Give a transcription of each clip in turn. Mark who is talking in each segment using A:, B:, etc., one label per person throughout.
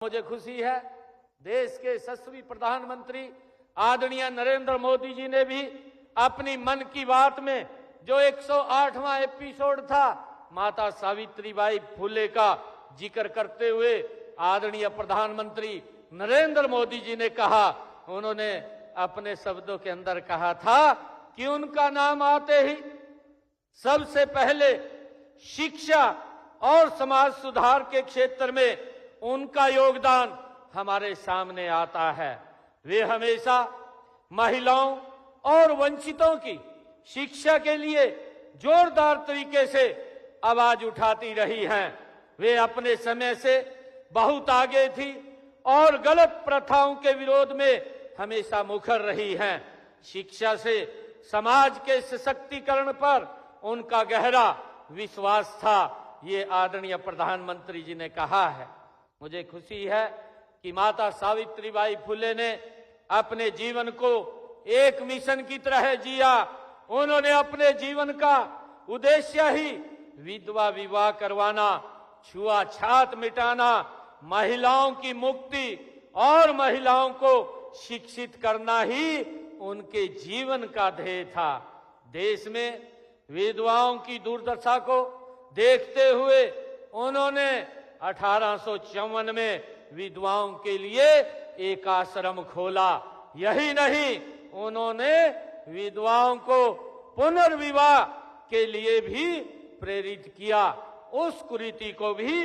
A: मुझे खुशी है देश के यशस्वी प्रधानमंत्री आदरणीय नरेंद्र मोदी जी ने भी अपनी मन की बात में जो 108वां एपिसोड था माता सावित्रीबाई फुले का जिक्र करते हुए आदरणीय प्रधानमंत्री नरेंद्र मोदी जी ने कहा, उन्होंने अपने शब्दों के अंदर कहा था कि उनका नाम आते ही सबसे पहले शिक्षा और समाज सुधार के क्षेत्र में उनका योगदान हमारे सामने आता है। वे हमेशा महिलाओं और वंचितों की शिक्षा के लिए जोरदार तरीके से आवाज उठाती रही हैं। वे अपने समय से बहुत आगे थी और गलत प्रथाओं के विरोध में हमेशा मुखर रही हैं। शिक्षा से समाज के सशक्तिकरण पर उनका गहरा विश्वास था, ये आदरणीय प्रधानमंत्री जी ने कहा है। मुझे खुशी है कि माता सावित्रीबाई फुले ने अपने जीवन को एक मिशन की तरह जिया। उन्होंने अपने जीवन का उद्देश्य ही विधवा विवाह करवाना, छुआछूत मिटाना, महिलाओं की मुक्ति और महिलाओं को शिक्षित करना ही उनके जीवन का ध्येय था। देश में विधवाओं की दुर्दशा को देखते हुए उन्होंने 1854 में विधवाओं के लिए एक आश्रम खोला। यही नहीं, उन्होंने विधवाओं को पुनर्विवाह के लिए भी प्रेरित किया। उस कुरीति को भी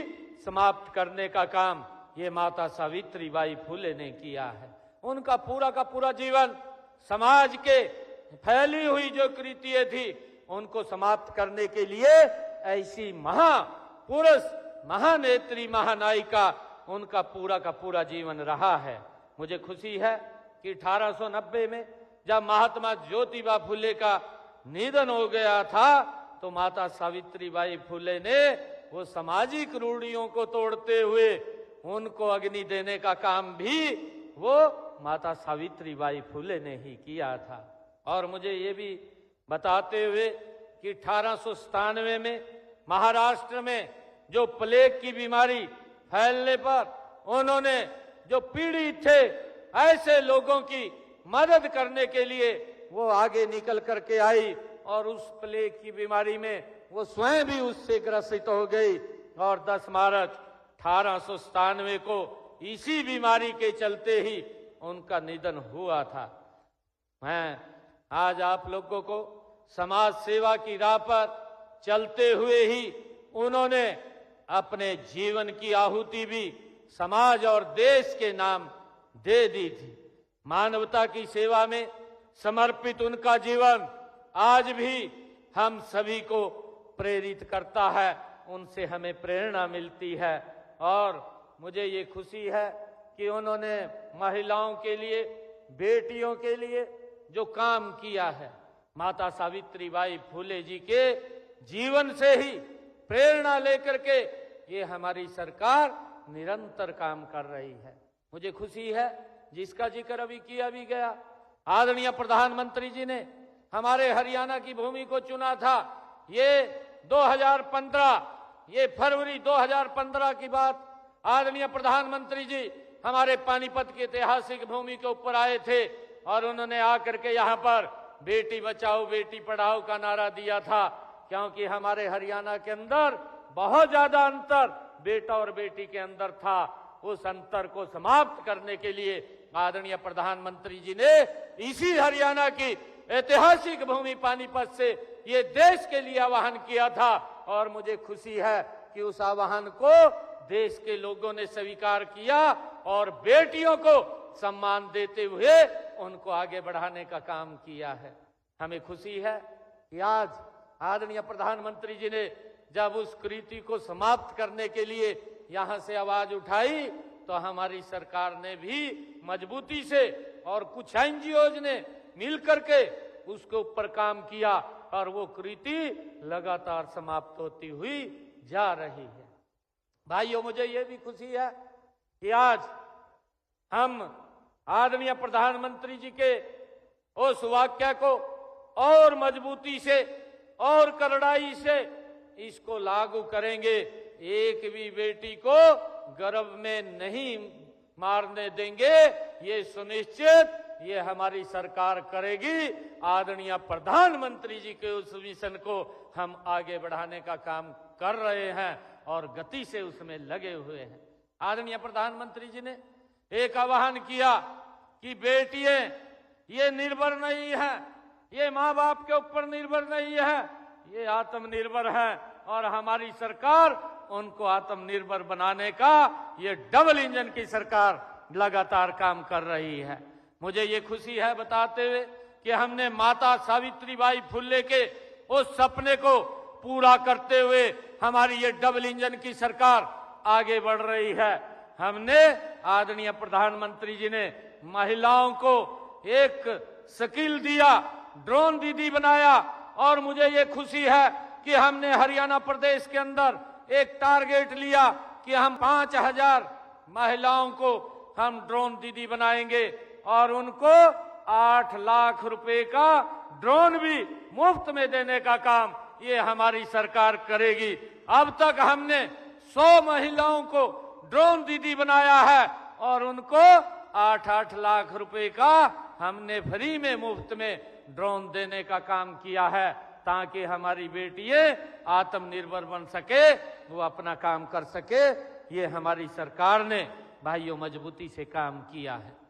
A: समाप्त करने का काम ये माता सावित्रीबाई फुले ने किया है। उनका पूरा का पूरा जीवन समाज के फैली हुई जो कुरीतियां थी उनको समाप्त करने के लिए ऐसी महापुरुष, महानेत्री, महानायिका उनका पूरा का पूरा जीवन रहा है। मुझे खुशी है कि 1890 में जब महात्मा ज्योतिबा फुले का निधन हो गया था तो माता सावित्रीबाई फुले ने वो सामाजिक रूढ़ियों को तोड़ते हुए उनको अग्नि देने का काम भी वो माता सावित्रीबाई फुले ने ही किया था। और मुझे ये भी बताते हुए कि 1897 में महाराष्ट्र में जो प्लेग की बीमारी फैलने पर उन्होंने जो पीड़ित थे ऐसे लोगों की मदद करने के लिए वो आगे निकल करके आई और उस प्लेग की बीमारी में वो स्वयं भी उससे ग्रसित हो गई और 10 मार्च 1897 को इसी बीमारी के चलते ही उनका निधन हुआ था। मैं आज आप लोगों को समाज सेवा की राह पर चलते हुए ही उन्होंने अपने जीवन की आहुति भी समाज और देश के नाम दे दी थी। मानवता की सेवा में समर्पित उनका जीवन आज भी हम सभी को प्रेरित करता है, उनसे हमें प्रेरणा मिलती है। और मुझे ये खुशी है कि उन्होंने महिलाओं के लिए, बेटियों के लिए जो काम किया है, माता सावित्रीबाई फुले जी के जीवन से ही प्रेरणा लेकर के ये हमारी सरकार निरंतर काम कर रही है। मुझे खुशी है जिसका जिक्र अभी किया भी गया, आदरणीय प्रधानमंत्री जी ने हमारे हरियाणा की भूमि को चुना था। ये 2015, ये फरवरी 2015 की बात, आदरणीय प्रधानमंत्री जी हमारे पानीपत की ऐतिहासिक भूमि के ऊपर आए थे और उन्होंने आकर के यहाँ पर बेटी बचाओ बेटी पढ़ाओ का नारा दिया था, क्योंकि हमारे हरियाणा के अंदर बहुत ज्यादा अंतर बेटा और बेटी के अंदर था। उस अंतर को समाप्त करने के लिए आदरणीय प्रधानमंत्री जी ने इसी हरियाणा की ऐतिहासिक भूमि पानीपत से ये देश के लिए आह्वान किया था और मुझे खुशी है कि उस आह्वान को देश के लोगों ने स्वीकार किया और बेटियों को सम्मान देते हुए उनको आगे बढ़ाने का काम किया है। हमें खुशी है कि आज आदरणीय प्रधानमंत्री जी ने जब उस कुरीति को समाप्त करने के लिए यहाँ से आवाज उठाई तो हमारी सरकार ने भी मजबूती से और कुछ एनजीओज ने मिलकर के उसके ऊपर काम किया और वो कुरीति लगातार समाप्त होती हुई जा रही है। भाइयों, मुझे ये भी खुशी है कि आज हम आदरणीय प्रधानमंत्री जी के उस वाक्य को और मजबूती से और कड़ाई से इसको लागू करेंगे। एक भी बेटी को गर्भ में नहीं मारने देंगे, ये सुनिश्चित ये हमारी सरकार करेगी। आदरणीय प्रधानमंत्री जी के उस मिशन को हम आगे बढ़ाने का काम कर रहे हैं और गति से उसमें लगे हुए हैं। आदरणीय प्रधानमंत्री जी ने एक आह्वान किया कि बेटियां ये निर्भर नहीं है, ये माँ बाप के ऊपर निर्भर नहीं है, ये आत्मनिर्भर है और हमारी सरकार उनको आत्मनिर्भर बनाने का ये डबल इंजन की सरकार लगातार काम कर रही है। मुझे ये खुशी है बताते हुए कि हमने माता सावित्रीबाई फुले के उस सपने को पूरा करते हुए हमारी ये डबल इंजन की सरकार आगे बढ़ रही है। हमने आदरणीय प्रधानमंत्री जी ने महिलाओं को एक स्किल दिया, ड्रोन दीदी बनाया और मुझे ये खुशी है कि हमने हरियाणा प्रदेश के अंदर एक टारगेट लिया कि हम 5000 महिलाओं को हम ड्रोन दीदी बनाएंगे और उनको 8 लाख रुपए का ड्रोन भी मुफ्त में देने का काम ये हमारी सरकार करेगी। अब तक हमने 100 महिलाओं को ड्रोन दीदी बनाया है और उनको 8-8 लाख रुपए का हमने फ्री में मुफ्त में ड्रोन देने का काम किया है ताकि हमारी बेटियां आत्मनिर्भर बन सके, वो अपना काम कर सके। ये हमारी सरकार ने भाइयों मजबूती से काम किया है।